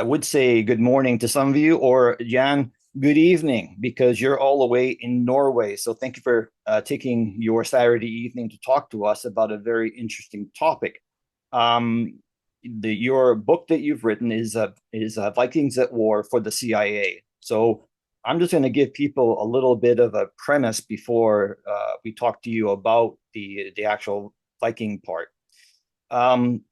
I would say good morning to some of you, or Jan, good evening, because you're all the way in Norway. So thank you for taking your Saturday evening to talk to us about a very interesting topic. Um, your book that you've written is Vikings at War for the CIA. So I'm just going to give people a little bit of a premise before we talk to you about the actual Viking part. Um,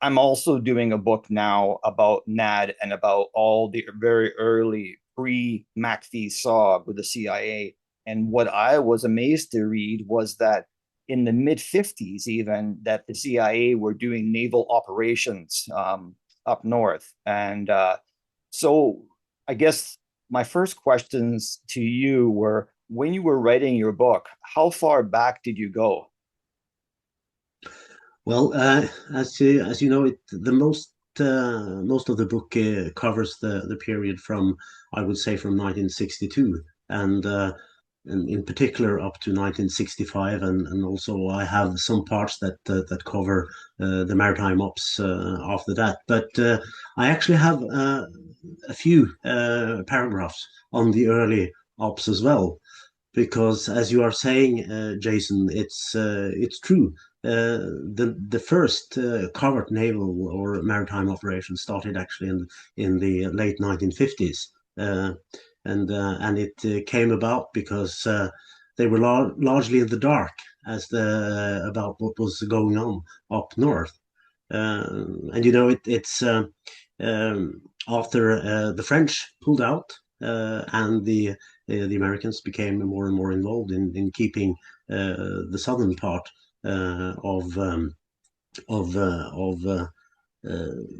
I'm also doing a book now about NAD and about all the very early pre-McAfee SOG with the CIA. And what I was amazed to read was that in the mid 50s, even that the CIA were doing naval operations up north. And so I guess my first questions to you were when you were writing your book, how far back did you go? Well, as you know, the most of the book covers the period from, I would say, from 1962 and in particular up to 1965, and also I have some parts that cover the maritime ops after that. But I actually have a few paragraphs on the early ops as well, because as you are saying, Jason, it's true. The first covert naval or maritime operation started actually in the late 1950s, and it came about because they were largely in the dark about what was going on up north. And you know it's after the French pulled out and the Americans became more and more involved in keeping the southern part of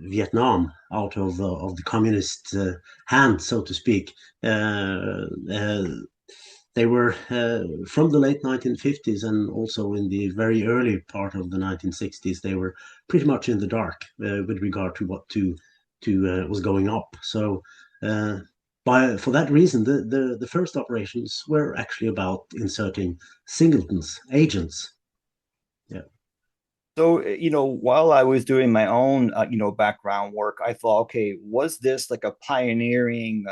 Vietnam out of the communist hand, so to speak. They were from the late 1950s and also in the very early part of the 1960s. They were pretty much in the dark with regard to what to was going up. So for that reason, the first operations were actually about inserting singletons, agents. Yeah. So, while I was doing my own, background work, I thought, okay, was this like a pioneering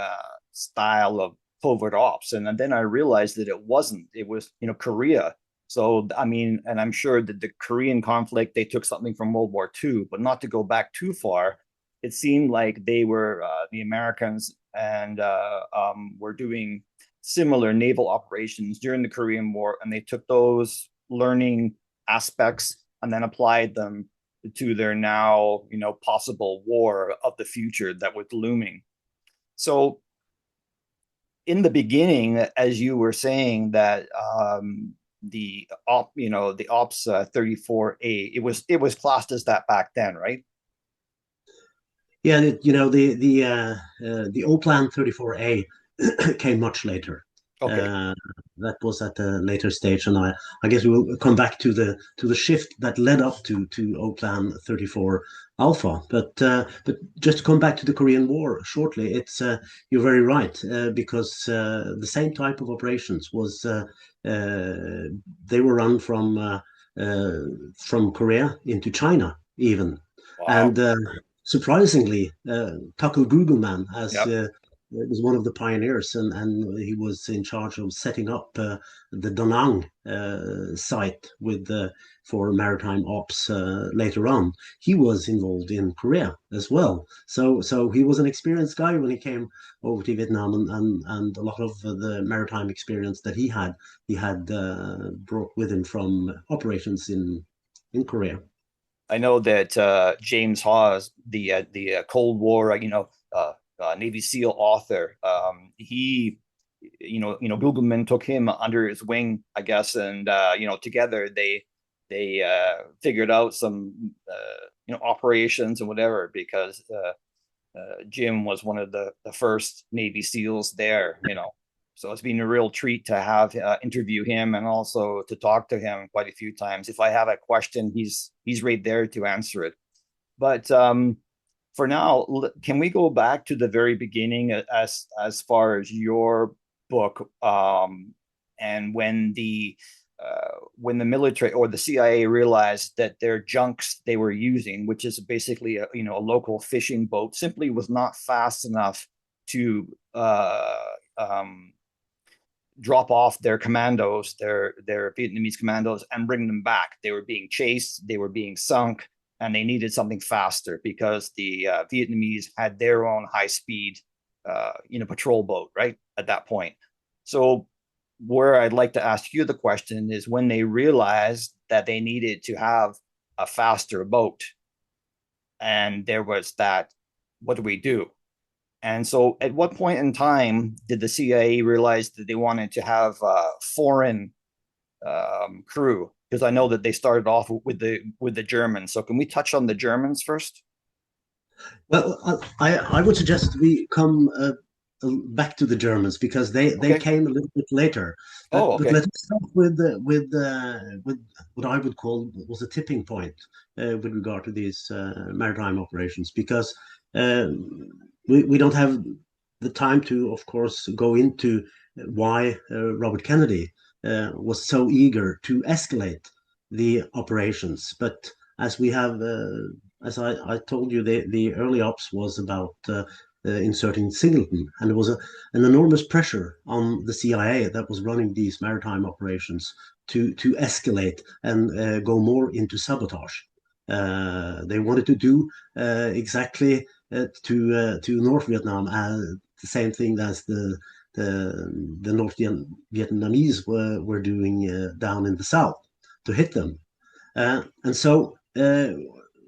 style of covert ops? And then I realized that it wasn't. It was, Korea. So, I mean, and I'm sure that the Korean conflict, they took something from World War II, but not to go back too far. It seemed like they were the Americans and were doing similar naval operations during the Korean War, and they took those learning aspects and then applied them to their now, possible war of the future that was looming. So in the beginning, as you were saying that the ops 34A, it was classed as that back then, right? Yeah, the OPLAN 34A came much later. Okay. Uh, that was at a later stage, and I guess we will come back to the shift that led up to OPLAN 34 Alpha. But just to come back to the Korean War shortly, it's you're very right because the same type of operations was they were run from Korea into China even, Wow. and surprisingly, Tuckle Googleman as Yep. was one of the pioneers, and he was in charge of setting up the Da Nang site with for maritime ops later on. He was involved in Korea as well, so he was an experienced guy when he came over to Vietnam, and a lot of the maritime experience that he had brought with him from operations in Korea. I know that James Hawes, the Cold War, Navy SEAL author, he, Googleman took him under his wing, I guess, and together they figured out some operations and whatever because Jim was one of the first Navy SEALs there, So it's been a real treat to have interview him and also to talk to him quite a few times. If I have a question, he's right there to answer it. But for now, can we go back to the very beginning as far as your book and when the when the military or the CIA realized that their junks they were using, which is basically a local fishing boat, simply was not fast enough to drop off their commandos, their Vietnamese commandos, and bring them back. They were being chased, they were being sunk, and they needed something faster because the Vietnamese had their own high speed, patrol boat right at that point. So where I'd like to ask you the question is when they realized that they needed to have a faster boat, and there was that, what do we do? And so, at what point in time did the CIA realize that they wanted to have a foreign crew? Because I know that they started off with the Germans. So, can we touch on the Germans first? Well, I would suggest we come back to the Germans because they Okay. came a little bit later. Oh, But okay. let's start with what I would call was a tipping point with regard to these maritime operations because uh, we don't have the time to, of course, go into why Robert Kennedy was so eager to escalate the operations. But as we have as I told you, the early ops was about inserting Singleton, and there was an enormous pressure on the CIA that was running these maritime operations to escalate and go more into sabotage. They wanted to do exactly to North Vietnam the same thing as the North Vietnamese were doing down in the south to hit them. And so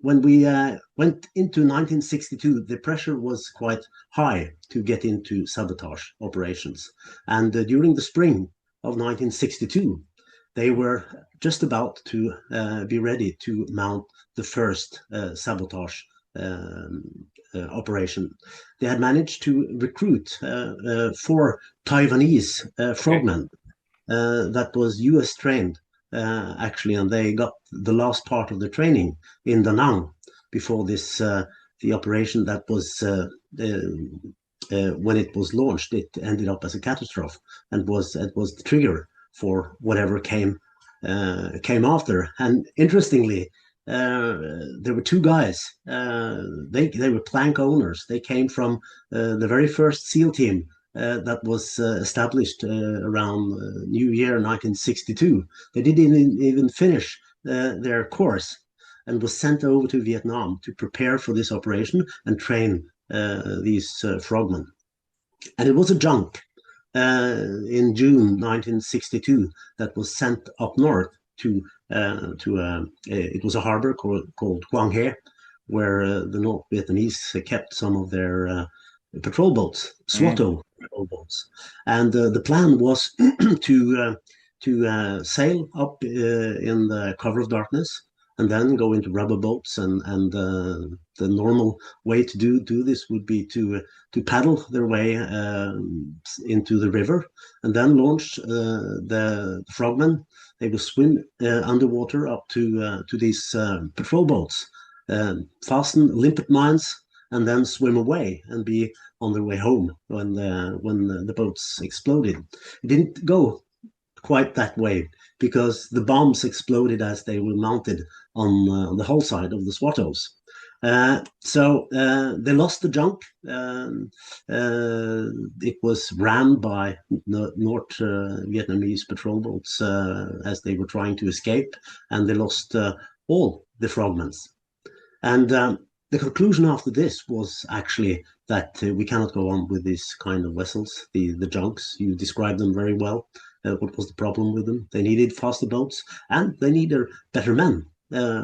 when we went into 1962, the pressure was quite high to get into sabotage operations. And during the spring of 1962, they were just about to be ready to mount the first sabotage operation. They had managed to recruit 4 Taiwanese Okay. frogmen that was US trained actually, and they got the last part of the training in Da Nang before this the operation that was when it was launched, it ended up as a catastrophe and was the trigger for whatever came after. And interestingly, there were 2 guys. They were plank owners. They came from the very first SEAL team that was established around New Year 1962. They didn't even finish their course and was sent over to Vietnam to prepare for this operation and train these frogmen. And it was a junk in June 1962 that was sent up north to it was a harbor called Quang He, where the North Vietnamese kept some of their patrol boats, Mm. Swatto patrol boats, and the plan was to sail up in the cover of darkness and then go into rubber boats and the normal way to do this would be to paddle their way into the river and then launch the frogmen. They will swim underwater up to these patrol boats, fasten limpet mines, and then swim away and be on their way home when the boats exploded. It didn't go quite that way because the bombs exploded as they were mounted on the hull side of the Swattos. So they lost the junk. It was rammed by North Vietnamese patrol boats as they were trying to escape, and they lost all the frogmen. And the conclusion after this was actually that we cannot go on with this kind of vessels, the junks. You described them very well. What was the problem with them? They needed faster boats and they needed better men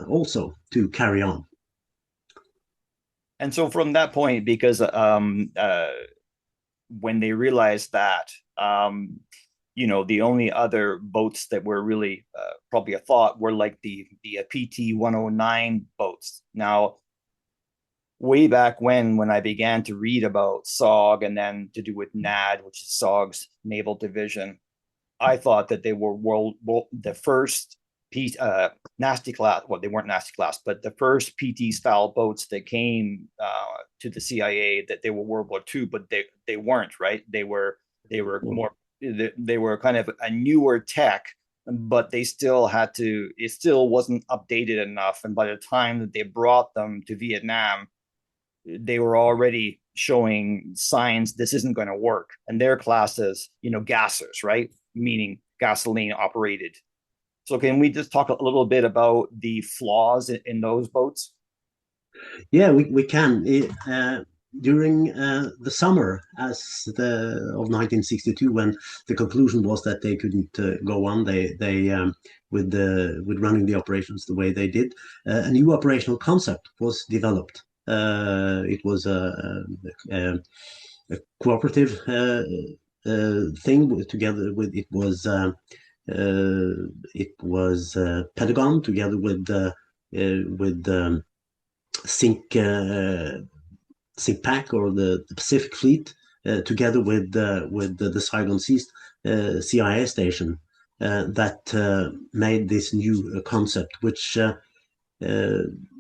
also to carry on. And so from that point, because when they realized that, the only other boats that were really probably a thought were like the PT 109 boats. Now, way back when I began to read about SOG and then to do with NAD, which is SOG's naval division, I thought that they were the first nasty class. Well, they weren't nasty class, but the first PT style boats that came to the CIA, that they were World War II, but they weren't, right. They were more, they were kind of a newer tech but they still had to, it still wasn't updated enough. And by the time that they brought them to Vietnam, they were already showing signs this isn't going to work. And their class as, gassers, right? Meaning gasoline operated. So can we just talk a little bit about the flaws in those boats? Yeah, we can. During the summer of 1962, when the conclusion was that they couldn't go on, with running the operations the way they did, a new operational concept was developed. It was a cooperative thing together with Pentagon together with Sink Pack, or the Pacific Fleet, together with the Saigon Seas CIA station, that made this new concept, which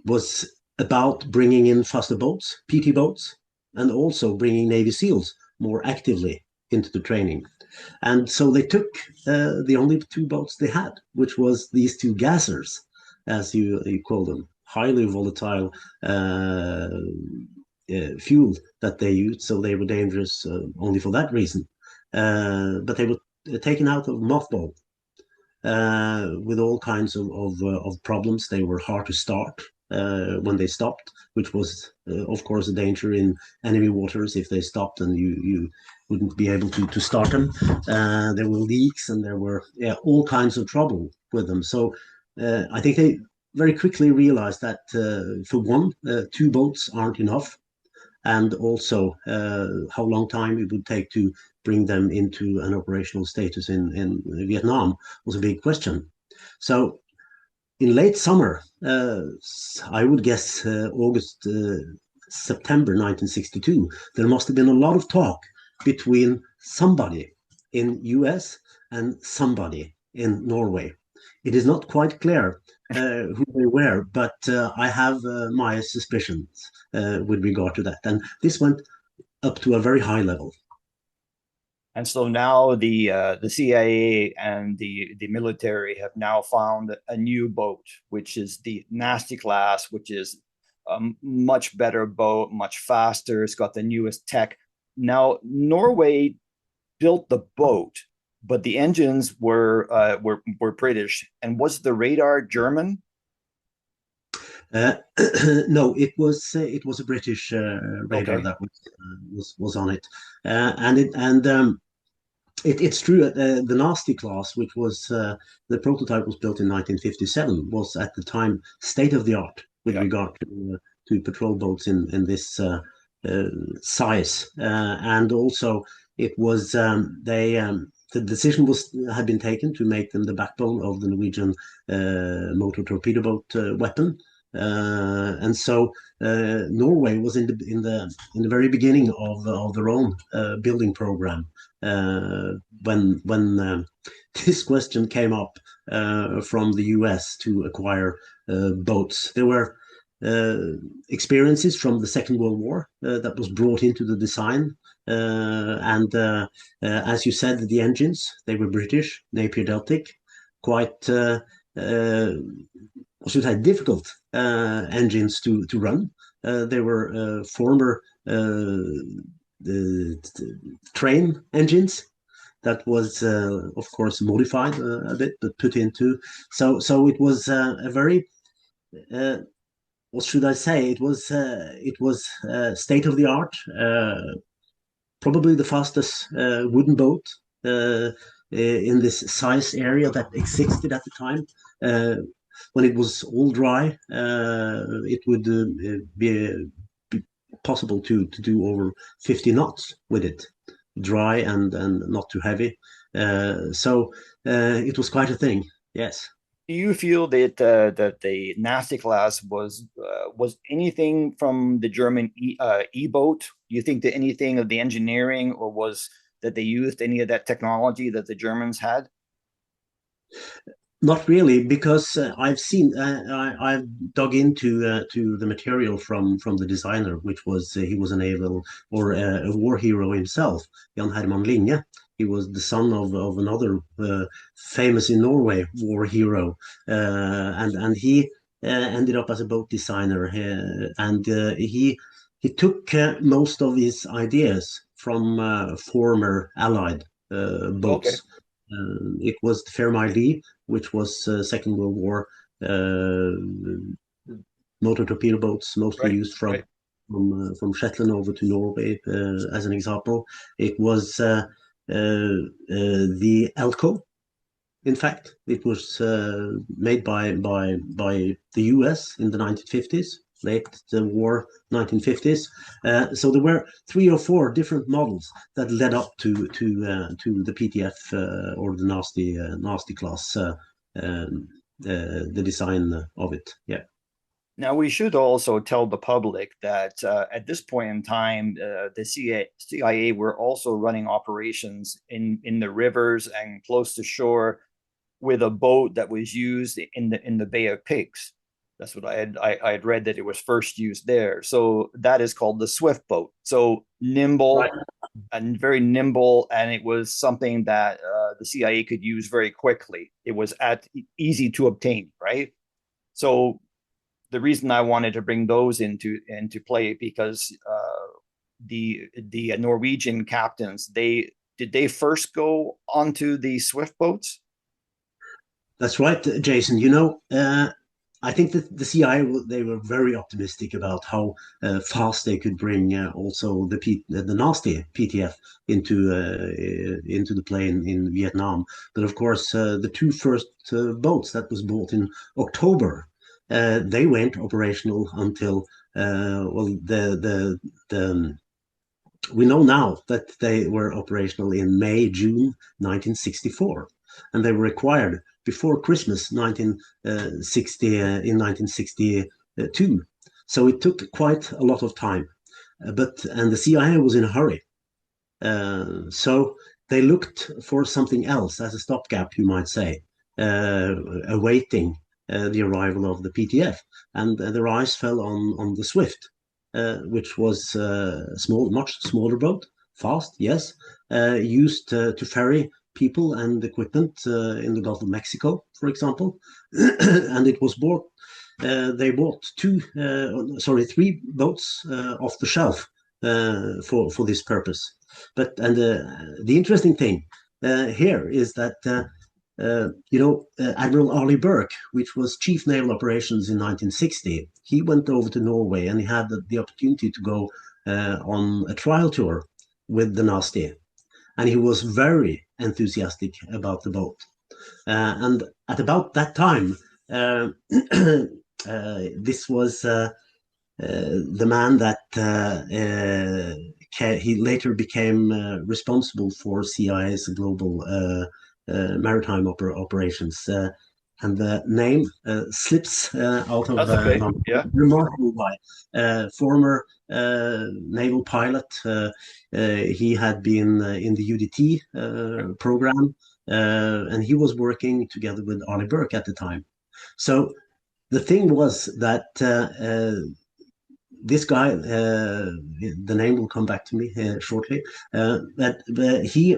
was about bringing in faster boats, PT boats, and also bringing Navy SEALs more actively into the training. And so they took the only two boats they had, which was these two gassers, as you call them, highly volatile fuel that they used. So they were dangerous only for that reason. But they were taken out of mothball with all kinds of problems. They were hard to start when they stopped, which was, of course, a danger in enemy waters. If they stopped, and you wouldn't be able to start them. There were leaks, and there were all kinds of trouble with them. So I think they very quickly realized that for one, two boats aren't enough, and also how long time it would take to bring them into an operational status in Vietnam was a big question. So in late summer, I would guess August, September 1962, there must have been a lot of talk between somebody in US and somebody in Norway. It is not quite clear who they were, but I have my suspicions with regard to that. And this went up to a very high level. And so now the CIA and the military have now found a new boat, which is the Nasty class, which is a much better boat, much faster. It's got the newest tech. Now Norway built the boat, but the engines were British. And was the radar German? Uh, no, it was a British radar Okay. that was on it, it's true. The Nasty class, which was the prototype, was built in 1957, was at the time state of the art with Yeah. regard to patrol boats in this size, and also it was the decision had been taken to make them the backbone of the Norwegian motor torpedo boat weapon. And so Norway was in the very beginning of their own building program when this question came up from the US to acquire boats. There were experiences from the Second World War that was brought into the design. And as you said, the engines, they were British, Napier Deltic, quite what should I say, difficult engines to run. They were former train engines that was, of course, modified a bit, but put into. So it was a very what should I say? It was state of the art, probably the fastest wooden boat in this size area that existed at the time. When it was all dry, it would be possible to do over 50 knots with it, dry and not too heavy. So it was quite a thing. Yes. Do you feel that the Nasty class was anything from the German boat? Do you think that anything of the engineering, or was that they used any of that technology that the Germans had? Not really, because I've dug into to the material from the designer, which was he was a naval or a war hero himself, Jan Herman Linge. He was the son of another famous in Norway war hero, and he ended up as a boat designer, and he took most of his ideas from former Allied Okay. boats. It was the Fairmile D, which was Second World War motor torpedo boats, mostly Right. used Right. from Shetland over to Norway, as an example. It was the Elco. In fact, it was made by the US in the 1950s, late the war 1950s. So there were 3 or 4 different models that led up to the PTF or the nasty class, the design of it. Yeah. Now, we should also tell the public that at this point in time, the CIA were also running operations in the rivers and close to shore with a boat that was used in the Bay of Pigs. That's what I had read, that it was first used there. So that is called the Swift boat. So nimble Right. and very nimble, and it was something that the CIA could use very quickly. It was easy to obtain, right? So the reason I wanted to bring those into play, because the Norwegian captains, they first go onto the Swift boats. That's right, Jason. I think that the CIA, they were very optimistic about how fast they could bring also the nasty PTF into the play in Vietnam. But of course, the 2 first boats that was bought in October, they weren't operational until well the we know now that they were operational in May, June 1964, and they were required before Christmas 1960, in 1962. So it took quite a lot of time. And the CIA was in a hurry. So they looked for something else as a stopgap, you might say, awaiting the arrival of the PTF. And their eyes fell on the Swift, which was much smaller boat, fast, yes, used to ferry people and equipment in the Gulf of Mexico, for example. And it was bought. They bought 3 boats off the shelf for this purpose. The interesting thing here is that Admiral Arleigh Burke, which was Chief Naval Operations in 1960, he went over to Norway and he had the opportunity to go on a trial tour with the Nasty. And he was very enthusiastic about the boat. And at about that time, this was the man that he later became responsible for CIA's global maritime operations. And the name slips out of That's okay. my Yeah. remarkable guy, former naval pilot. He had been in the UDT program, and he was working together with Arleigh Burke at the time. So the thing was that this guy, the name will come back to me shortly, but he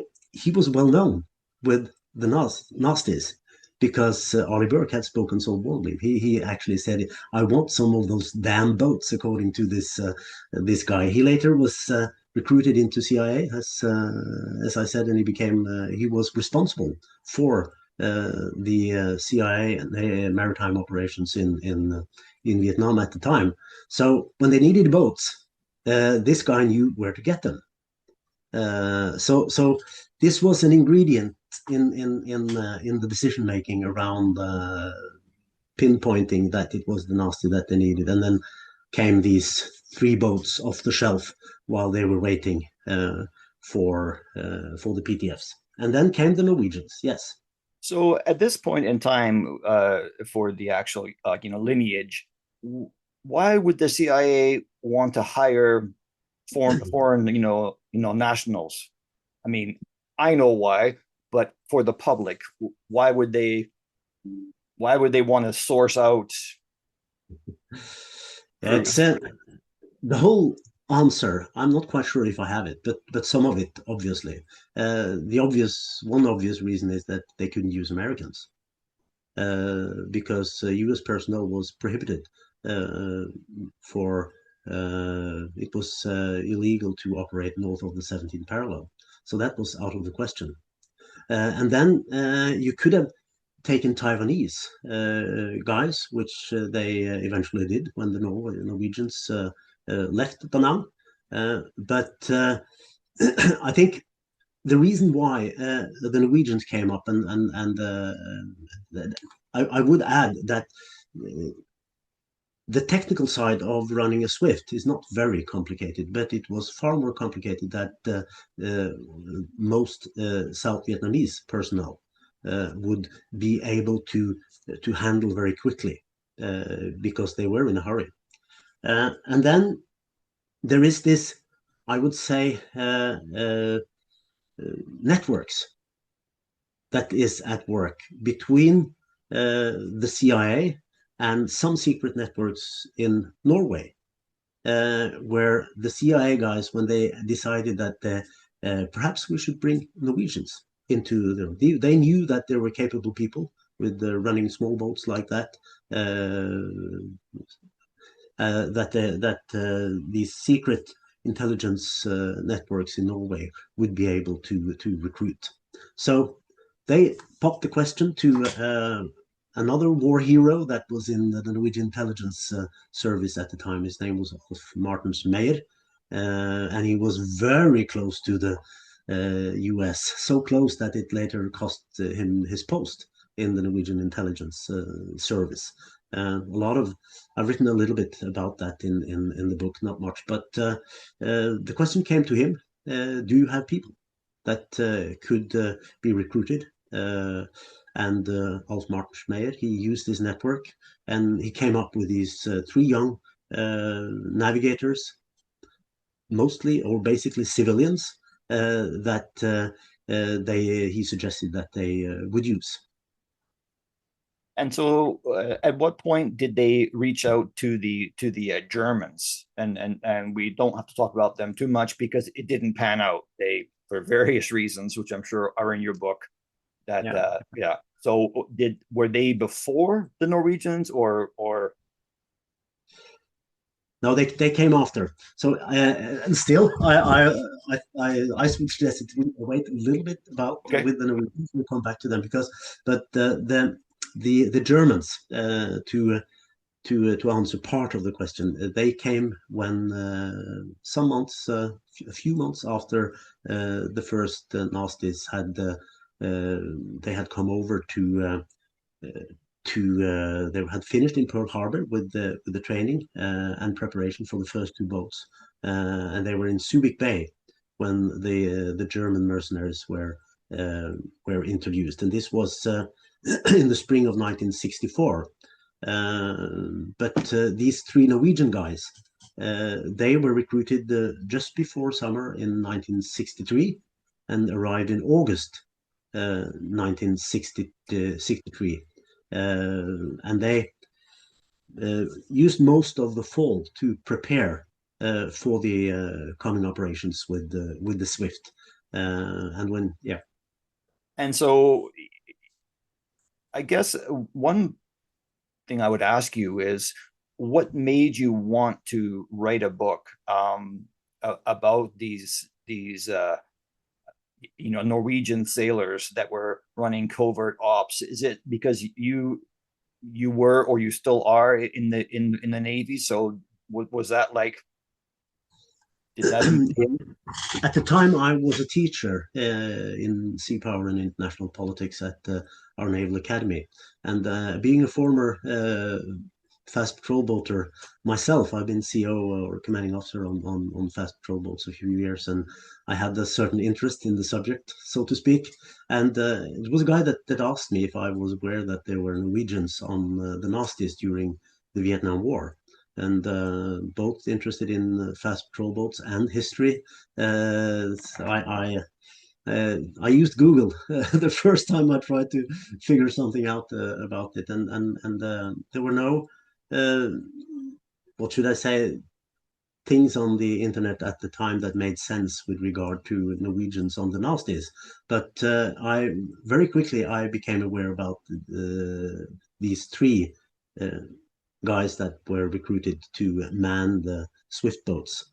was well known with the Nasties because Arleigh Burke had spoken so boldly. He actually said, "I want some of those damn boats," according to this guy. He later was recruited into CIA, as I said, and he was responsible for the CIA maritime operations in Vietnam at the time. So when they needed boats, this guy knew where to get them. So this was an ingredient in the decision making around pinpointing that it was the Nasty that they needed, and then came these 3 boats off the shelf while they were waiting for the PTFs, and then came the Norwegians. Yes. So at this point in time, for the actual lineage, why would the CIA want to hire foreign nationals? I mean, I know why, but for the public, why would they want to source out It's crews? the whole answer. I'm not quite sure if I have it, but some of it, obviously. One obvious reason is that they couldn't use Americans because U.S. personnel was prohibited uh, for. It was illegal to operate north of the 17th parallel, so that was out of the question. And then you could have taken Taiwanese guys, which they eventually did when the Norwegians left Da Nang. But I think the reason why the Norwegians came up, I would add that the technical side of running a Swift is not very complicated, but it was far more complicated that most South Vietnamese personnel would be able to handle very quickly because they were in a hurry. And then there is this, I would say, networks that is at work between the CIA and some secret networks in Norway, where the CIA guys, when they decided that perhaps we should bring Norwegians into they knew that there were capable people with running small boats like that, these secret intelligence networks in Norway would be able to recruit. So they popped the question to another war hero that was in the Norwegian intelligence service at the time. His name was Martens Meyer, and he was very close to the US, so close that it later cost him his post in the Norwegian intelligence service. I've written a little bit about that in the book, not much, but the question came to him: do you have people that could be recruited? And Alf Martens he used his network, and he came up with these three young navigators, mostly or basically civilians, that he suggested that they would use. And so, at what point did they reach out to the Germans? And we don't have to talk about them too much because it didn't pan out. They, for various reasons, which I'm sure are in your book. That yeah. So were they before the Norwegians or? No, they came after. So and still, I suggested to wait a little bit about with the Norwegians. We'll come back to them but the Germans to answer part of the question, they came when a few months after the first nasties had they had come over they had finished in Pearl Harbor with the training and preparation for the first two boats, and they were in Subic Bay when the German mercenaries were introduced, and this was in the spring of 1964. But these three Norwegian guys, they were recruited just before summer in 1963 and arrived in August 1963. And they used most of the fall to prepare for the coming operations with the Swift. And so, I guess one thing I would ask you is, what made you want to write a book about these Norwegian sailors that were running covert ops? Is it because you were or you still are in the Navy? So was that like? Did that? At the time, I was a teacher in sea power and international politics at our Naval Academy, and being a former fast patrol boater myself, I've been CO or commanding officer on fast patrol boats a few years, and I had a certain interest in the subject, so to speak. And it was a guy that asked me if I was aware that there were Norwegians on the nasties during the Vietnam War, and both interested in fast patrol boats and history. I used Google the first time I tried to figure something out about it, and there were no what should I say, things on the internet at the time that made sense with regard to Norwegians on the nasties. But I very quickly I became aware about these three guys that were recruited to man the swift boats,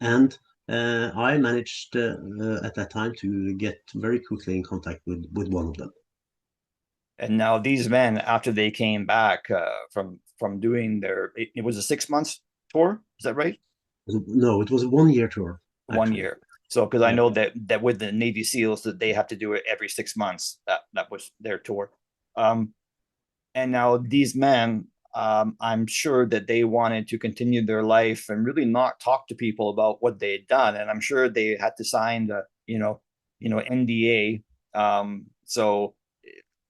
and I managed at that time to get very quickly in contact with one of them. And now these men, after they came back from doing their, it was a 6 months tour. Is that right? No, it was a 1 year tour, One actually. year. So, because I Yeah. know that with the Navy SEALs that they have to do it every 6 months. That was their tour. Um, and now these men, I'm sure that they wanted to continue their life and really not talk to people about what they had done. And I'm sure they had to sign the, NDA. So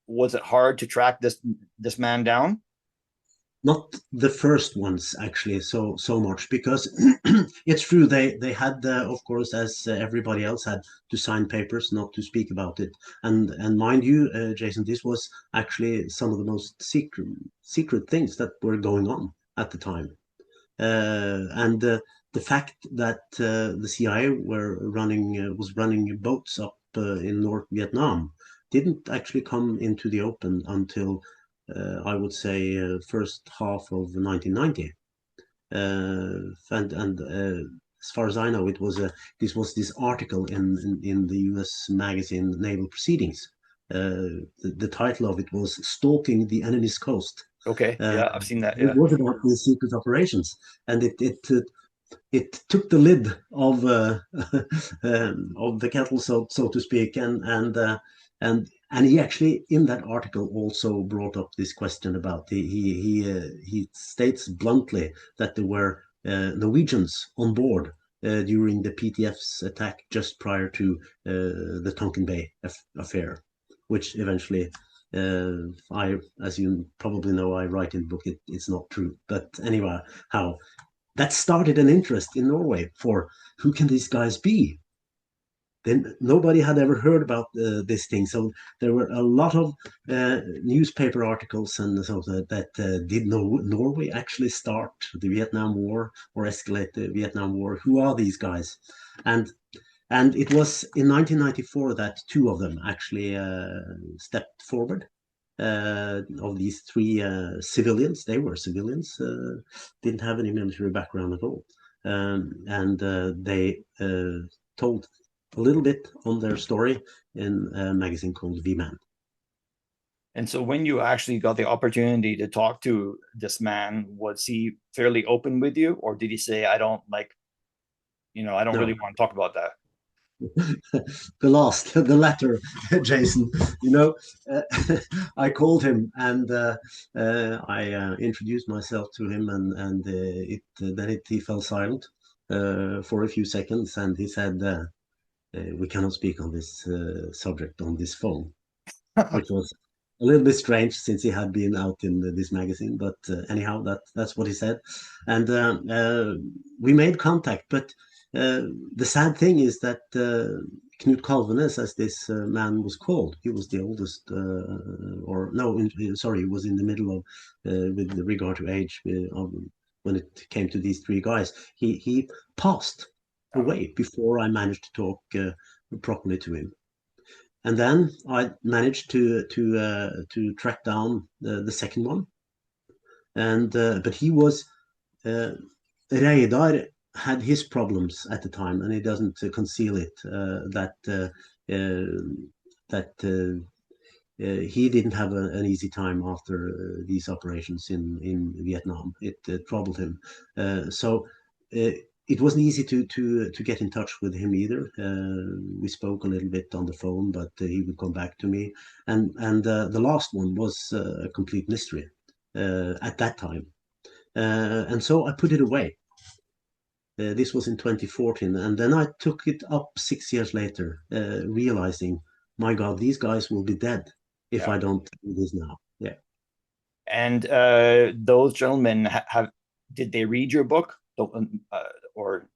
was it hard to track this man down? Not the first ones actually so much, because it's true they had of course, as everybody else had, to sign papers not to speak about it, and mind you, Jason, this was actually some of the most secret things that were going on at the time, and the fact that the CIA was running boats up in North Vietnam didn't actually come into the open until I would say first half of 1990. And as far as I know, this was this article in the U.S. magazine Naval Proceedings. The title of it was "Stalking the Enemy's Coast." Okay, Uh, yeah, I've seen that. it Yeah. was about the secret operations, and it took the lid of of the kettle, so to speak, and he actually in that article also brought up this question about he states bluntly that there were Norwegians on board during the PTF's attack just prior to the Tonkin Bay affair, which eventually as you probably know, I write in the book, it's not true. But anyway, how that started an interest in Norway for who can these guys be? Then nobody had ever heard about this thing, so there were a lot of newspaper articles and so that did Norway actually start the Vietnam War or escalate the Vietnam War? Who are these guys? And and it was in 1994 that two of them actually stepped forward. Of these three civilians, they were civilians, didn't have any military background at all. And they told a little bit on their story in a magazine called V-Man. And so when you actually got the opportunity to talk to this man, was he fairly open with you, or did he say, I don't like, I don't really No, want to talk about that? the latter, Jason. You know, uh, I called him and I introduced myself to him, and he fell silent for a few seconds, and he said, "We cannot speak on this subject on this phone," which was a little bit strange since he had been out in this magazine. But anyhow, that's what he said, and we made contact. But uh, the sad thing is that Knut Kalvenes, as this man was called, he was the oldest, or no, sorry, he was in the middle of, with regard to age, when it came to these three guys. He passed away before I managed to talk properly to him. And then I managed to track down the second one, and but he was uh, Reidar had his problems at the time, and he doesn't conceal it. He didn't have an easy time after these operations in Vietnam. It troubled him. So it wasn't easy to get in touch with him either. We spoke a little bit on the phone, but he would come back to me. And the last one was a complete mystery at that time. And so I put it away. This was in 2014, and then I took it up 6 years later, realizing, my God, these guys will be dead if Yeah. I don't do this now. Yeah. And those gentlemen did they read your book? Or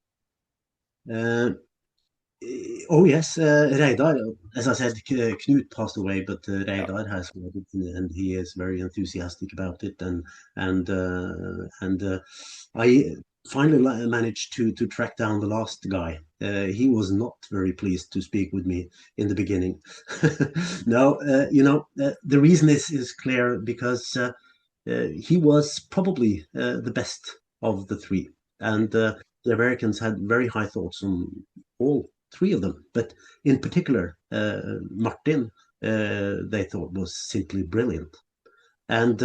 Uh, oh yes, Reidar. As I said, Knut passed away, but yeah, Reidar has read it, and he is very enthusiastic about it. And I finally managed to track down the last guy. He was not very pleased to speak with me in the beginning. No, the reason is clear because he was probably the best of the three, and the Americans had very high thoughts on all three of them, but in particular, Martin, they thought was simply brilliant. And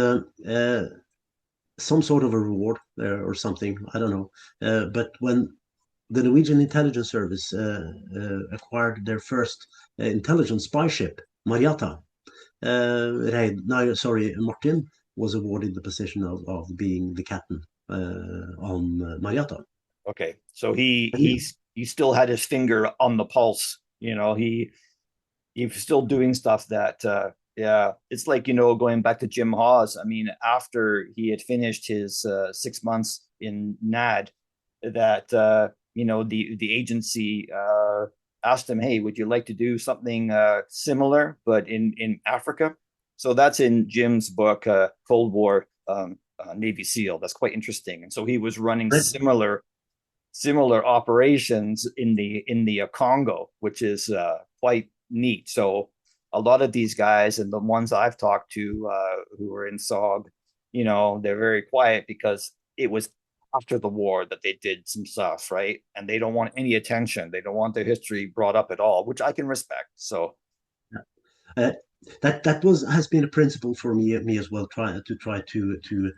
some sort of a reward or something, I don't know. But when the Norwegian intelligence service acquired their first intelligence spy ship, Mariata, Martin was awarded the position of being the captain on Mariata. Okay, so he still had his finger on the pulse. He was still doing stuff that yeah, it's like, going back to Jim Hawes. I mean, after he had finished his 6 months in NAD, that the agency asked him, hey, would you like to do something similar but in Africa? So that's in Jim's book, Cold War Navy SEAL. That's quite interesting. And so he was running Right. similar operations in the Congo, which is quite neat. So a lot of these guys and the ones I've talked to who are in SOG, they're very quiet because it was after the war that they did some stuff, right? And they don't want any attention. They don't want their history brought up at all, which I can respect. So Uh, that has been a principle for me as well. Try to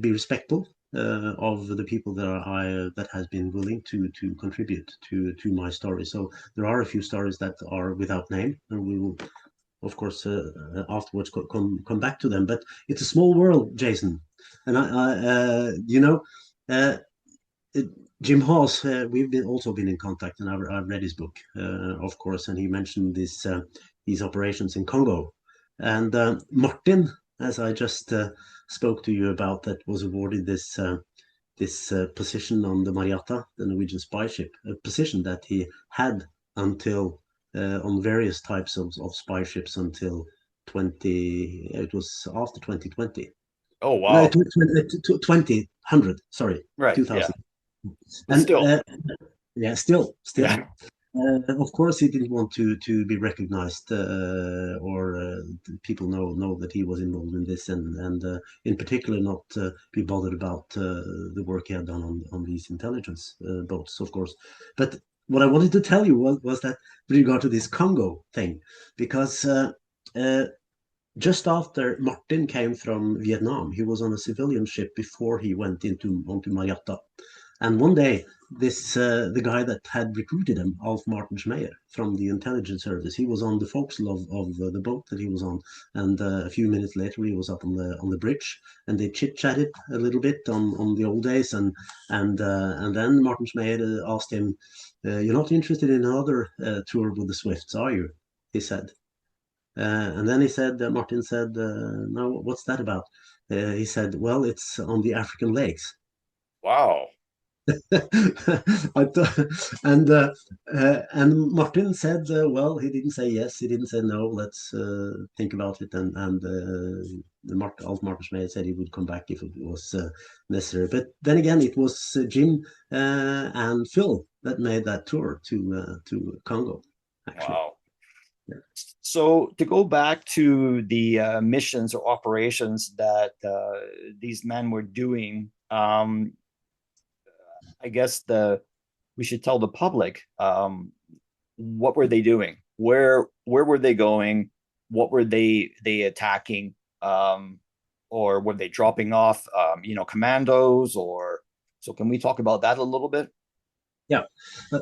be respectful of the people that has been willing to contribute to my story. So there are a few stories that are without name, and we will, of course, afterwards come back to them. But it's a small world, Jason, and uh, it, Jim Hawes, we've also been in contact, and I've read his book, of course, and he mentioned these operations in Congo, and Martin, as I just spoke to you about, that was awarded this position on the Mariata, the Norwegian spy ship, a position that he had until on various types of spy ships until 20. It was after 2020. oh No, wow. 2000. Sorry, Right, yeah. 2000. But And still, yeah, still, yeah. of course, he didn't want to be recognized or people know that he was involved in this, and in particular not be bothered about the work he had done on these intelligence boats, of course. But what I wanted to tell you was that with regard to this Congo thing, because uh, just after Martin came from Vietnam, he was on a civilian ship before he went onto Mayata. And one day, the guy that had recruited him, Alf Martin Schmeyer from the intelligence service, he was on the forecastle of the boat that he was on, and a few minutes later he was up on the bridge, and they chit chatted a little bit on the old days, and then Martin Schmeyer asked him, "You're not interested in another tour with the Swifts, are you?" He said. And then Martin said, "No, what's that about?" He said, "Well, it's on the African lakes." Wow. I thought, and Martin said, "Well, he didn't say yes, he didn't say no. Let's think about it." And Alf Martin Schmeyer said he would come back if it was necessary. But then again, it was Jim and Phil that made that tour to Congo, actually. Wow. So to go back to the missions or operations that these men were doing, I guess we should tell the public, what were they doing? Where were they going? What were they attacking? Or were they dropping off commandos? Or so can we talk about that a little bit? Yeah,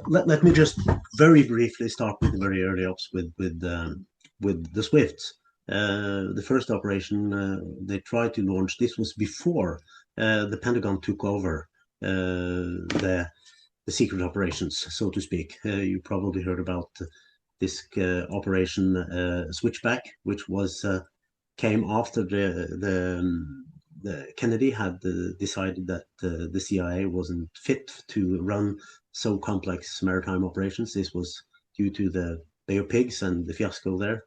let me just very briefly start with the very early ops with the Swifts. The first operation they tried to launch. This was before the Pentagon took over the secret operations, so to speak. You probably heard about this operation Switchback, which was came after the Kennedy had decided that the CIA wasn't fit to run so complex maritime operations. This was due to the Bay of Pigs and the fiasco there.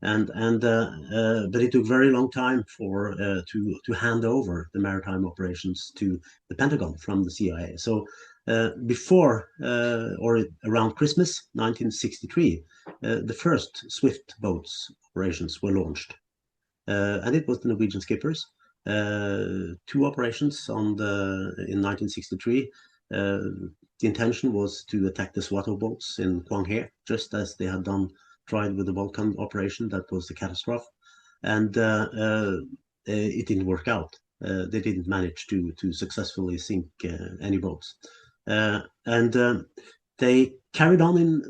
But it took very long time for to hand over the maritime operations to the Pentagon from the CIA. So before or around Christmas 1963, the first Swift boats operations were launched, and it was the Norwegian skippers. Two operations in 1963. The intention was to attack the Swato boats in Kwanghae, just as they had tried with the Vulcan operation. That was the catastrophe, and it didn't work out. They didn't manage to successfully sink any boats, and they carried on in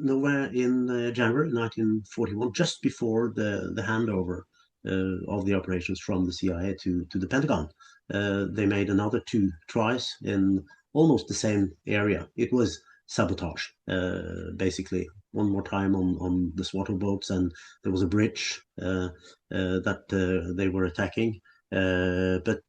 January 1941, just before the handover of the operations from the CIA to the Pentagon. They made another two tries in almost the same area. It was sabotage, basically. One more time on the Swato boats, and there was a bridge that they were attacking. But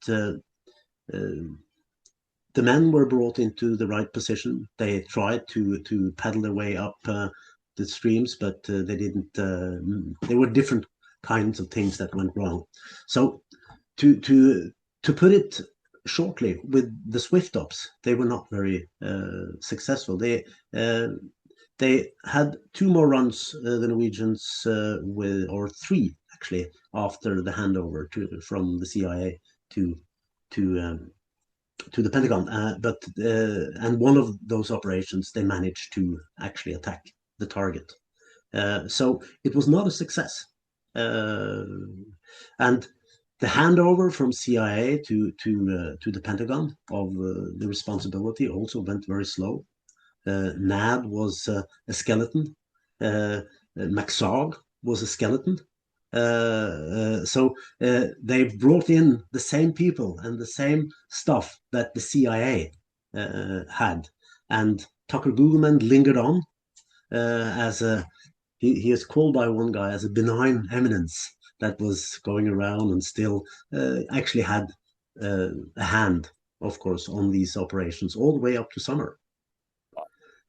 the men were brought into the right position. They tried to paddle their way up the streams, but they didn't. There were different kinds of things that went wrong. So to put it shortly, with the Swift ops, they were not very successful. They had two more runs, the Norwegians, or three actually, after the handover from the CIA to the Pentagon. And one of those operations, they managed to actually attack the target. So it was not a success. And the handover from CIA to the Pentagon of the responsibility also went very slow. NAD was a skeleton. MacSog was a skeleton. So they brought in the same people and the same stuff that the CIA had. And Tucker Gugelman lingered on as he is called by one guy as a benign eminence that was going around and still actually had a hand, of course, on these operations all the way up to summer.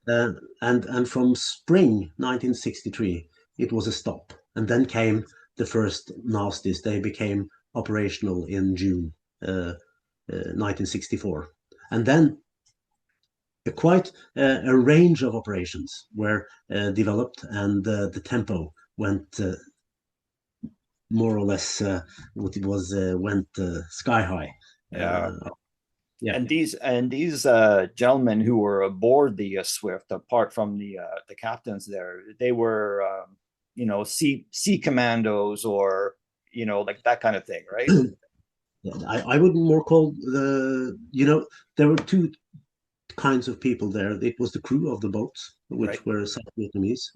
And from spring 1963, it was a stop. And then came the first nasties. They became operational in June 1964. And then quite a range of operations were developed, and the tempo went more or less what it was went sky high. Yeah. Yeah. And these gentlemen who were aboard the Swift, apart from the captains there, they were sea commandos, or like that kind of thing, right? I would more call there were two kinds of people there. It was the crew of the boats, which Right. were South Vietnamese,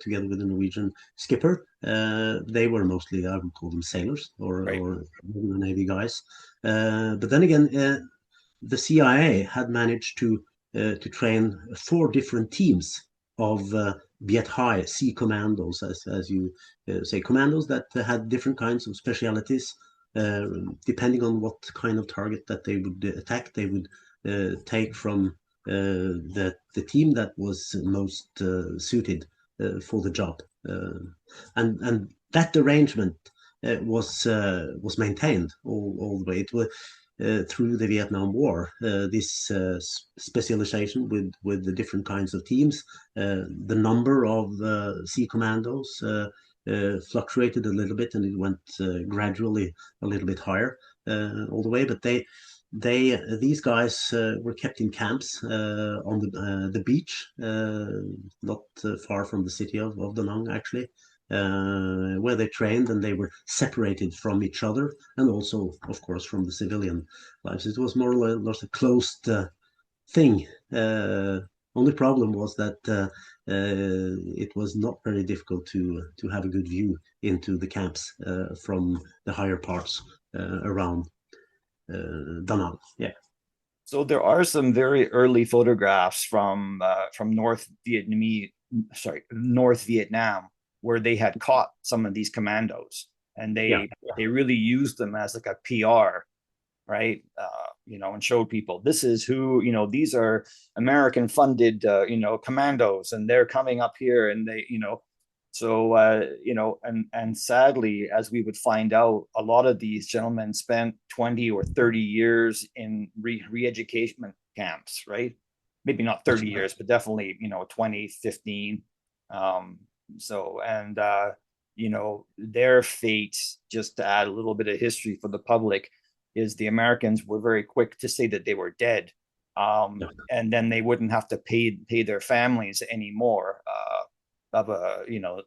together with the Norwegian skipper. They were mostly, I would call them sailors Right. or Navy guys. But then again, the CIA had managed to train 4 different teams of Viet High sea commandos, as you say, commandos that had different kinds of specialities. Depending on what kind of target that they would attack, they would take from the team that was most suited for the job, and that arrangement was maintained all the way. It was through the Vietnam War. This specialization with the different kinds of teams, the number of sea commandos fluctuated a little bit, and it went gradually a little bit higher all the way. But these guys were kept in camps on the beach, not far from the city of Da Nang, actually, where they trained, and they were separated from each other, and also, of course, from the civilian lives. It was more or less a closed thing. Only problem was that it was not very difficult to have a good view into the camps from the higher parts around Da Nang. Yeah. So there are some very early photographs from North Vietnam, where they had caught some of these commandos, and they really used them as like a PR, right? And showed people, this is who, these are American funded, commandos, and they're coming up here, and they, So, you know, and sadly, as we would find out, a lot of these gentlemen spent 20 or 30 years in re-education camps, right? Maybe not That's 30 right. years, but definitely, you know, 20, 15. Um, so, and, you know, their fate, just to add a little bit of history for the public, is the Americans were very quick to say that they were dead. Yeah. And then they wouldn't have to pay their families anymore. Of a, you know,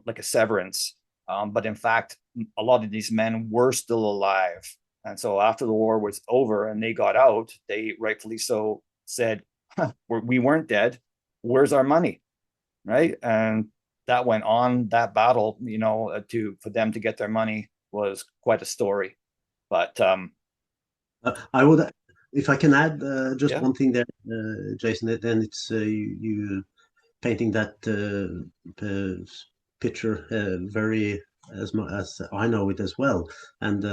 like a severance. But in fact, a lot of these men were still alive. And so after the war was over and they got out, they rightfully so said, huh, we weren't dead. Where's our money? Right. And that went on. That battle, you know, to for them to get their money was quite a story. But I would, if I can add just yeah, one thing there, Jason, then it's you painting that picture very as much as I know it as well. And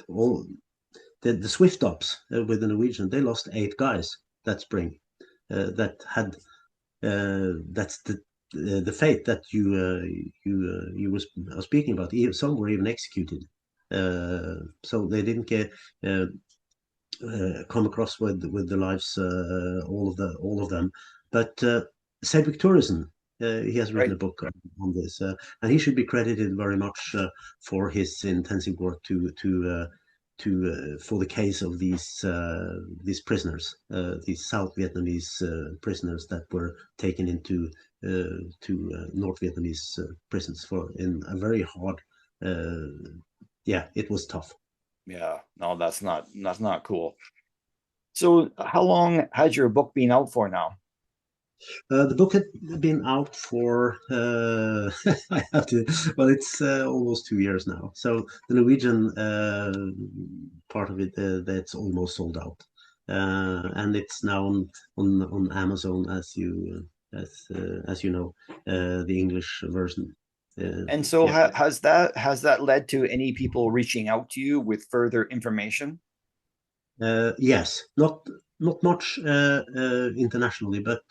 all the Swift Ops with the Norwegian, they lost 8 guys that spring. That had that's the fate that you were speaking about. Some were even executed, so they didn't get come across with the lives all of them. But Cedric Tourism, he has written right. a book on this, and he should be credited very much for his intensive work to for the case of these prisoners, these South Vietnamese prisoners that were taken into to North Vietnamese prisons for in a very hard. Yeah, it was tough. Yeah, no, that's not cool. So how long has your book been out for now? The book had been out for I have to well, it's almost 2 years now. So the Norwegian part of it that's almost sold out, and it's now on Amazon as you know the English version. And so Yeah, has that led to any people reaching out to you with further information? yes, not much internationally, but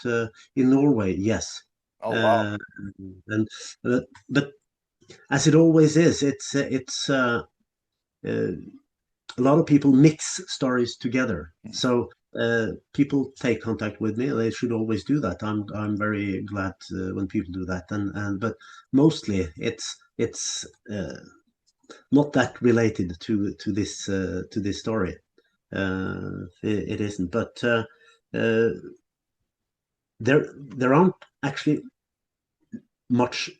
in Norway, yes. Oh wow. Uh, and but as it always is, uh, a lot of people mix stories together. So people take contact with me. They should always do that. I'm very glad when people do that. And but mostly it's not that related to this story. It isn't. But uh, there aren't actually much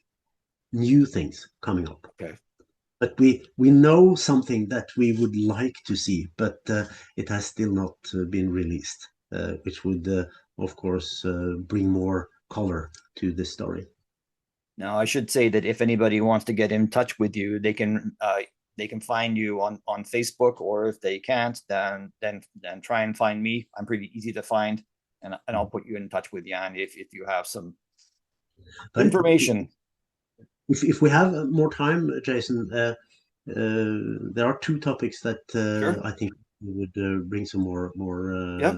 new things coming up. Okay. But we know something that we would like to see, but it has still not been released, which would, of course, bring more color to this story. Now I should say that if anybody wants to get in touch with you, they can find you on Facebook, or if they can't, then try and find me. I'm pretty easy to find, and I'll put you in touch with Jan if you have some But information. if we have more time, Jason, there are two topics that Sure. I think would bring some more Yep.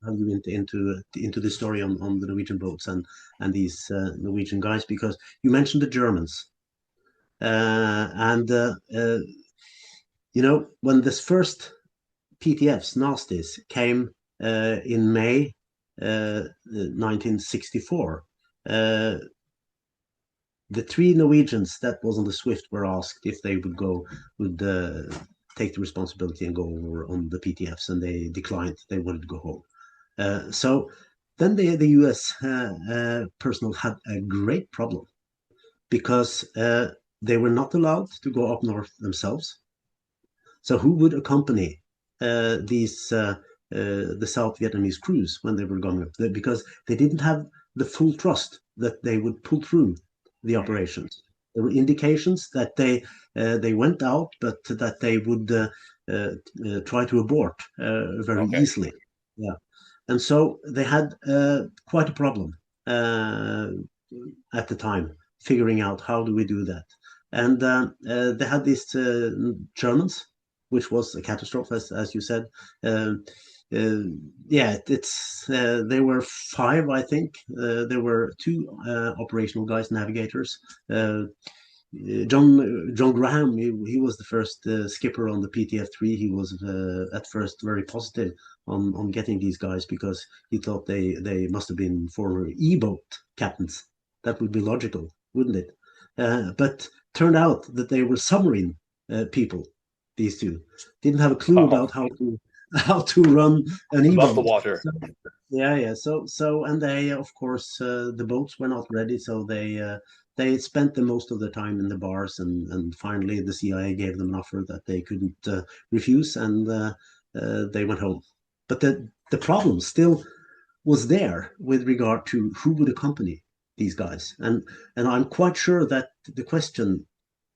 value into the story on the Norwegian boats and these Norwegian guys, because you mentioned the Germans. And you know, when this first PTFs, nasties, came in May 1964, the 3 Norwegians that was on the Swift were asked if they would take the responsibility and go over on the PTFs, and they declined. They wanted to go home. So then the US personnel had a great problem because they were not allowed to go up north themselves. So who would accompany the South Vietnamese crews when they were going up there? Because they didn't have the full trust that they would pull through the operations. There were indications that they went out, but that they would try to abort very Okay. easily. Yeah, and so they had quite a problem uh, at the time figuring out how do we do that. And they had these Germans, which was a catastrophe, as you said. yeah, there were five, I think. There were two operational guys, navigators. John Graham, he was the first skipper on the PTF-3. He was at first very positive on getting these guys because he thought they must have been former E-boat captains. That would be logical, wouldn't it? But turned out that they were submarine people. These two didn't have a clue about how to run an Above the E-boat. water. Yeah. And they, of course, the boats were not ready, so they spent the most of the time in the bars, and finally the CIA gave them an offer that they couldn't refuse, and they went home. But the problem still was there with regard to who would accompany these guys, and I'm quite sure that the question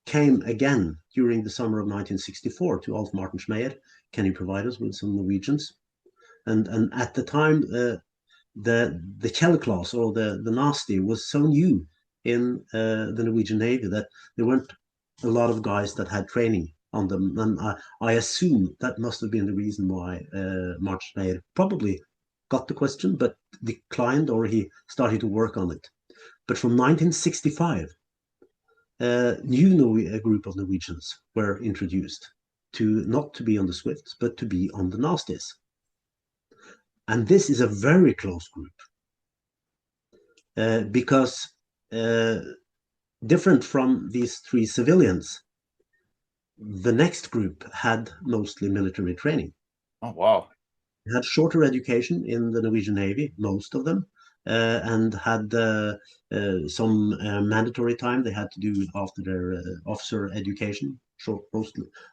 came again during the summer of 1964 to Alf Martin Schmeyer. Can you provide us with some Norwegians? And at the time, the Kjell class, or the nasty, was so new in the Norwegian Navy that there weren't a lot of guys that had training on them, and I assume that must have been the reason why Martin Schmeyer probably got the question but declined, or he started to work on it. But from 1965, a group of Norwegians were introduced to not to be on the Swifts, but to be on the Nasties. And this is a very close group because different from these three civilians, the next group had mostly military training. Oh, wow. They had shorter education in the Norwegian Navy, most of them, and had some mandatory time they had to do after their officer education,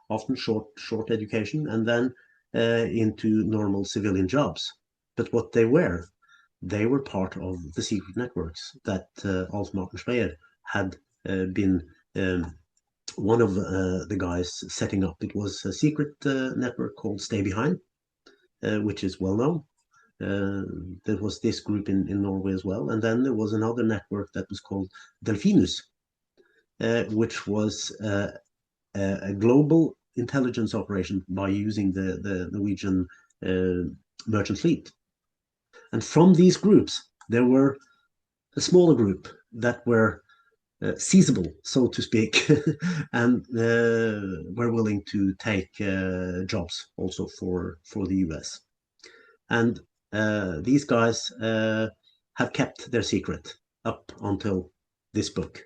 often short education, and then into normal civilian jobs. But what they were part of the secret networks that Alf Martin Schmeyer had been one of the guys setting up. It was a secret network called Stay Behind, which is well known. There was this group in Norway as well. And then there was another network that was called Delfinus, which was a global intelligence operation by using the Norwegian merchant fleet. And from these groups, there were a smaller group that were seizable, so to speak, and were willing to take jobs also for the US. And these guys have kept their secret up until this book.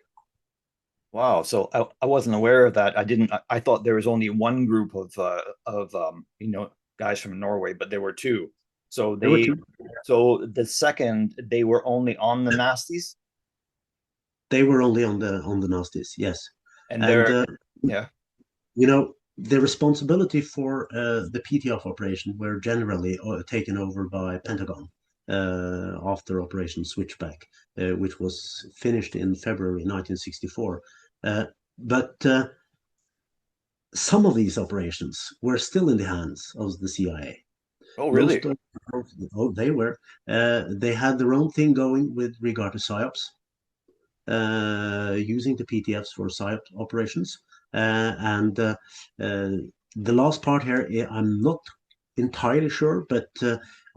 Wow. So I wasn't aware of that. I thought there was only one group of guys from Norway, but there were two. So There were two. so the second, they were only on the Nasties, They were only on the Nasties, yes. and And they're yeah. the responsibility for the PTF operation were generally taken over by Pentagon after Operation Switchback, which was finished in February 1964. But some of these operations were still in the hands of the CIA. Oh, really? They were. They had their own thing going with regard to PSYOPs, using the PTFs for PSYOP operations. And the last part here, I'm not entirely sure, but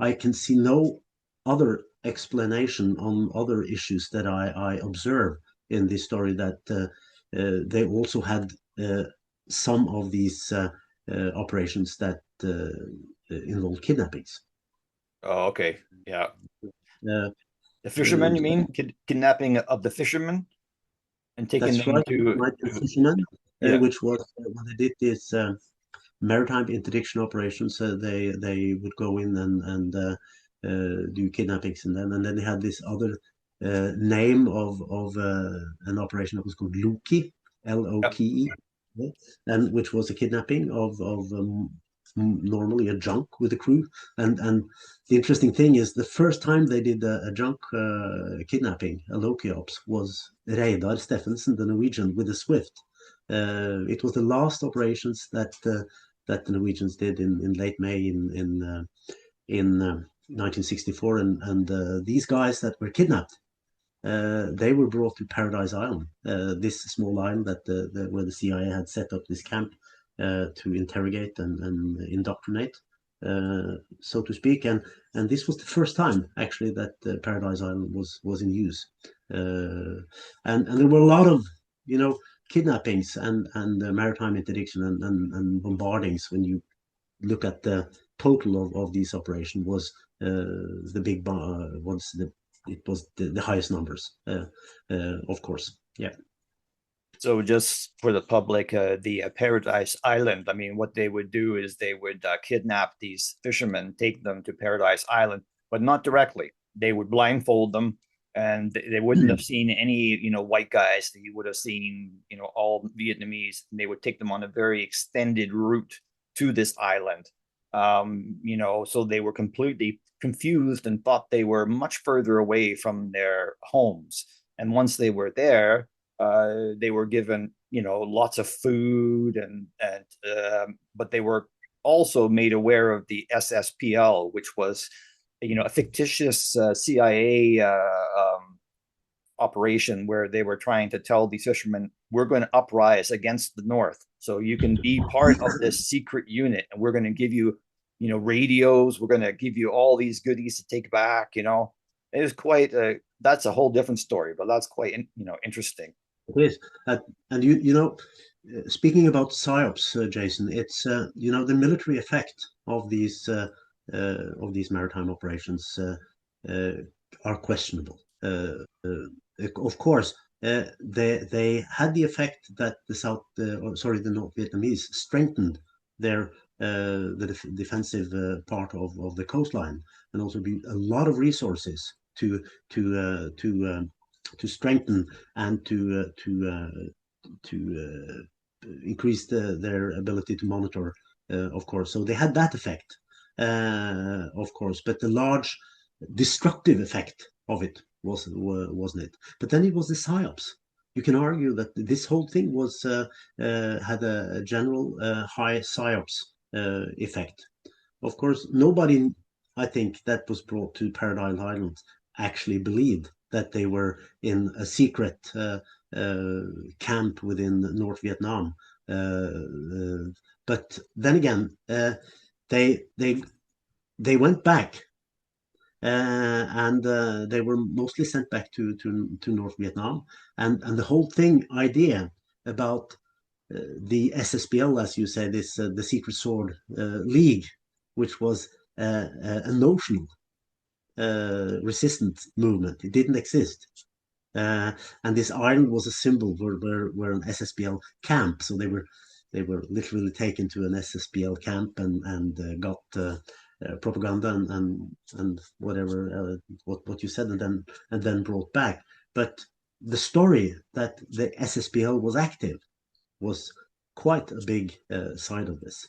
I can see no other explanation on other issues that I observe in this story, that they also had some of these operations that involved kidnappings. Oh, okay. Yeah. Uh, The fishermen, you mean? Kidnapping of the fishermen and taking that's them right, to the fishermen, yeah. which was when they did this maritime interdiction operations. They would go in and do kidnappings, and then they had this other name of an operation that was called Loki, Loke, yeah, and which was a kidnapping of normally a junk with a crew. And the interesting thing is, the first time they did a junk kidnapping, a Loki ops, was Reidar Steffensen, the Norwegian, with a Swift. It was the last operations that the Norwegians did in late May in 1964, and these guys that were kidnapped, they were brought to Paradise Island, this small island where the CIA had set up this camp to interrogate and indoctrinate so to speak, and this was the first time actually that Paradise Island was in use, and there were a lot of kidnappings and maritime interdiction and bombardings. When you look at the total of these operations, was the big it was the highest numbers, of course. Yeah. So just for the public, the Paradise Island, I mean, what they would do is they would kidnap these fishermen, take them to Paradise Island, but not directly. They would blindfold them, and they wouldn't have seen any, white guys. That you would have seen, all Vietnamese. And they would take them on a very extended route to this island. So they were completely confused and thought they were much further away from their homes. And once they were there, they were given, lots of food but they were also made aware of the SSPL, which was, a fictitious CIA operation where they were trying to tell these fishermen, we're going to uprise against the North. So you can be part of this secret unit, and we're going to give you, radios. We're going to give you all these goodies to take back. It was quite that's a whole different story, but that's quite, interesting. It is, and speaking about psyops, Jason, it's the military effect of these maritime operations are questionable. Of course, they had the effect that the North Vietnamese strengthened their defensive part of the coastline, and also be a lot of resources to strengthen and to increase their ability to monitor, of course. So they had that effect, of course, but the large destructive effect of it wasn't it. But then it was the psyops. You can argue that this whole thing had a general high psyops effect. Of course, nobody, I think, that was brought to Paradise Island actually believed that they were in a secret camp within North Vietnam. But then again, they went back, and they were mostly sent back to North Vietnam, and the whole idea about the SSPL, as you say, this the Secret Sword League, which was a notional resistance movement. It didn't exist. And this island was a symbol where an SSPL camp. So they were literally taken to an SSPL camp and got propaganda and whatever what you said, and then brought back. But the story that the SSPL was active was quite a big side of this.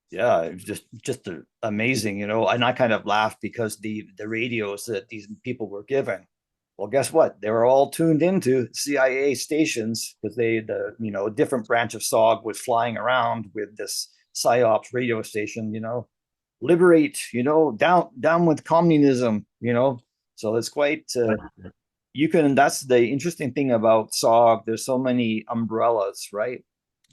Yeah, it was just amazing, and I kind of laughed because the radios that these people were given, well, guess what? They were all tuned into CIA stations, because a different branch of SOG was flying around with this PSYOPs radio station, liberate, down with communism, so it's quite that's the interesting thing about SOG. There's so many umbrellas, right?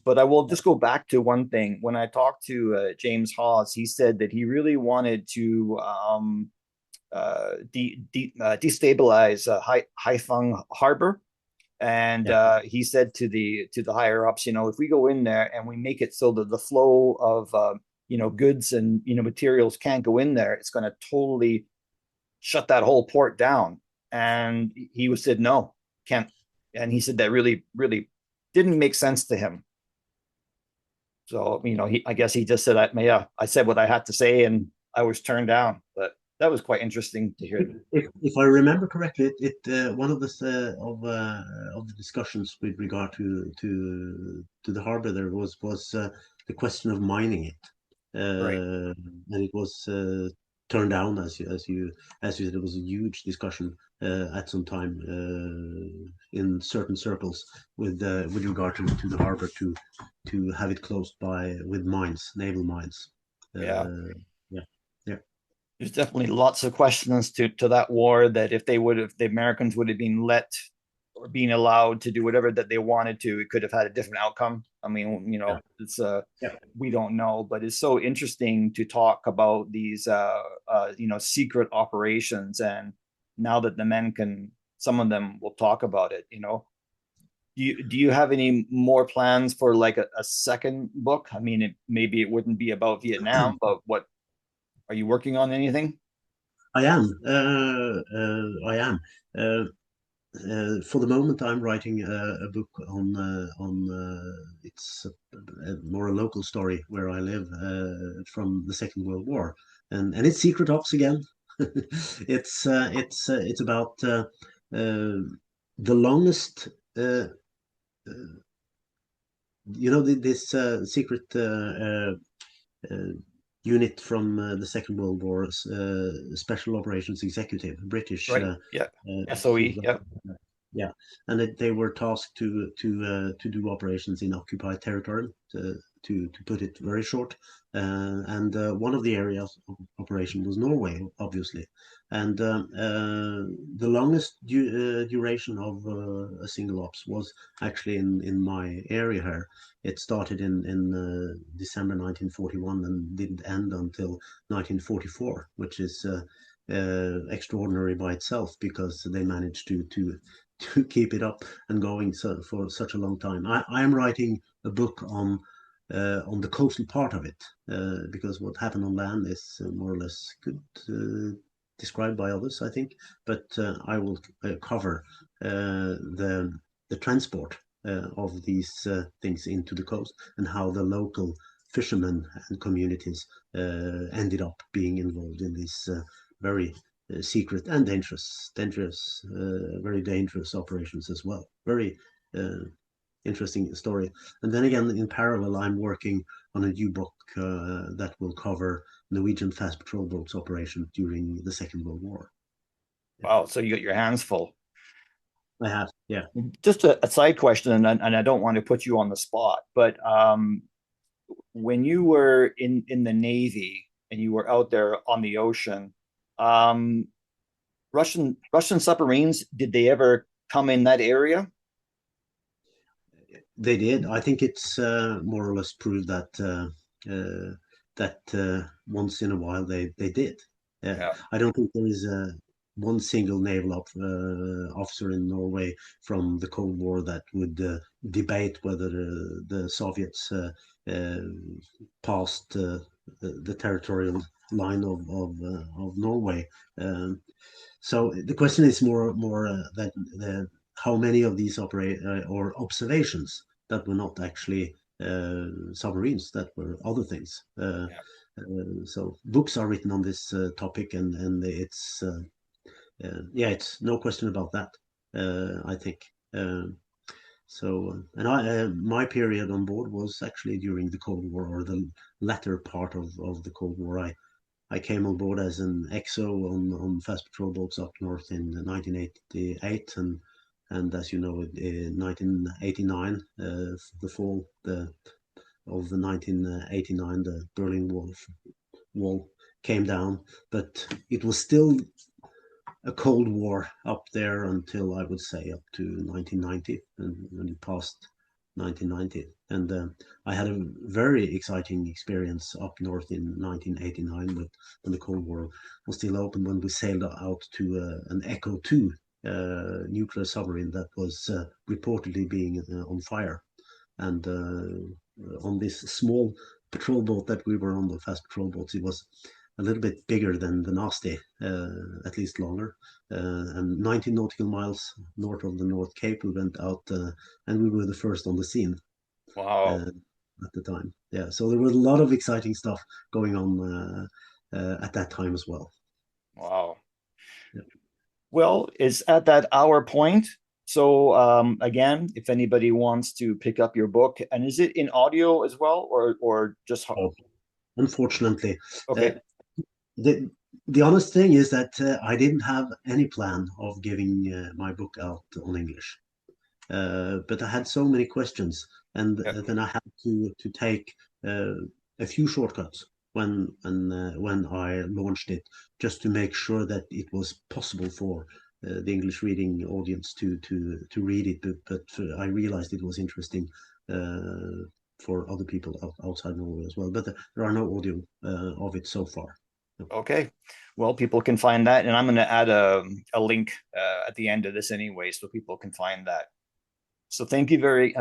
But I will just go back to one thing. When I talked to James Hawes, he said that he really wanted to destabilize Haiphong Harbor, and he said to the higher ups, if we go in there and we make it so that the flow of goods and materials can't go in there, it's going to totally shut that whole port down. And he said no, can't. And he said that really didn't make sense to him. So, I guess he just said, I said what I had to say, and I was turned down. But that was quite interesting to hear. If I remember correctly, one of the discussions with regard to the harbor there was the question of mining it, Right. and it was turned down, as you said. It was a huge discussion at some time in certain circles with regard to the harbor to have it closed with mines, naval mines. Yeah. Yeah. There's definitely lots of questions to that war, that if the Americans would have been let or being allowed to do whatever that they wanted to, it could have had a different outcome. I mean, Yeah. it's Yeah. we don't know, but it's so interesting to talk about these secret operations. And now that the men can, some of them will talk about it. Do you have any more plans for like a second book? I mean, maybe it wouldn't be about Vietnam, but what are you working on anything? I am. I am. For the moment, I'm writing a book on it's more a local story where I live from the Second World War, and it's secret ops again. It's about the longest. Uh, this secret uh, unit from the Second World War, Special Operations Executive, British. Right. Yeah. SOE. Yeah. Yeah, and they were tasked to do operations in occupied territory. To put it very short, and one of the areas of operation was Norway, obviously, and the longest duration of a single ops was actually in my area here. It started in December 1941 and didn't end until 1944, which is extraordinary by itself because they managed to keep it up and going for such a long time. I am writing a book on the coastal part of it because what happened on land is more or less good described by others, I think. But I will cover the transport of these things into the coast and how the local fishermen and communities ended up being involved in this very secret and very dangerous operations as well. Very interesting story. And then again, in parallel, I'm working on a new book that will cover Norwegian fast patrol boats operation during the Second World War. Wow. So you got your hands full. I have, yeah. Just a side question, and I don't want to put you on the spot, but when you were in the Navy and you were out there on the ocean, um, Russian submarines, did they ever come in that area? They did. I think it's more or less proved that once in a while they did. Yeah. I don't think there is one single naval officer in Norway from the Cold War that would debate whether the Soviets uh, passed the territorial line of Norway. So the question is more that how many of these operate or observations that were not actually submarines, that were other things. Yeah. So books are written on this topic, and it's yeah, it's no question about that. I think. And my period on board was actually during the Cold War, or the latter part of the Cold War. I came on board as an XO on fast patrol boats up north in 1988, and as you know, in 1989, the fall of the 1989, the Berlin Wall came down, but it was still a Cold War up there until I would say up to 1990, and when it passed 1990. And I had a very exciting experience up north in 1989, but when the Cold War was still open, when we sailed out to an Echo 2 nuclear submarine that was reportedly being on fire. And on this small patrol boat that we were on, the fast patrol boats, it was a little bit bigger than the Nasty, at least longer. And 19 nautical miles north of the North Cape, we went out and we were the first on the scene Wow. uh, at the time. Yeah, so there was a lot of exciting stuff going on at that time as well. Wow. Yeah. Well, it's at that hour point. So again, if anybody wants to pick up your book, and is it in audio as well, or just Oh, unfortunately, uh, okay? the the honest thing is that I didn't have any plan of giving my book out on English. But I had so many questions, and Yeah. then I had to take a few shortcuts when I launched it, just to make sure that it was possible for the English reading audience to read it, but I realized it was interesting for other people outside Norway as well. But there are no audio of it so far. Okay, well, people can find that, and I'm going to add a link at the end of this anyway, so people can find that. So thank you very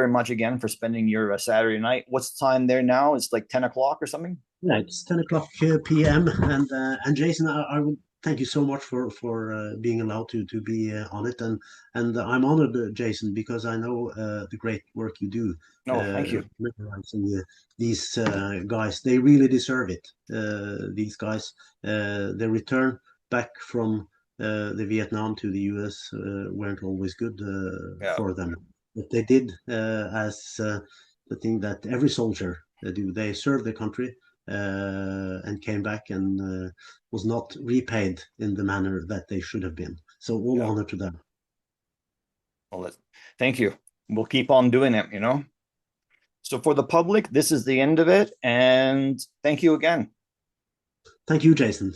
much again for spending your Saturday night. What's the time there now? It's like 10 o'clock or something? Yeah, it's 10 o'clock p.m. And Jason, I would thank you so much for being allowed to be on it, and I'm honored, Jason, because I know the great work you do. No, thank you. Memorizing these guys, they really deserve it. These guys, their return back from the Vietnam to the U.S. Weren't always good Yeah. for them, but they did as the thing that every soldier do. They serve their country and came back and was not repaid in the manner that they should have been. So all honor to them. Well, thank you. We'll keep on doing it, you know. So for the public, this is the end of it, and thank you again. Thank you, Jason.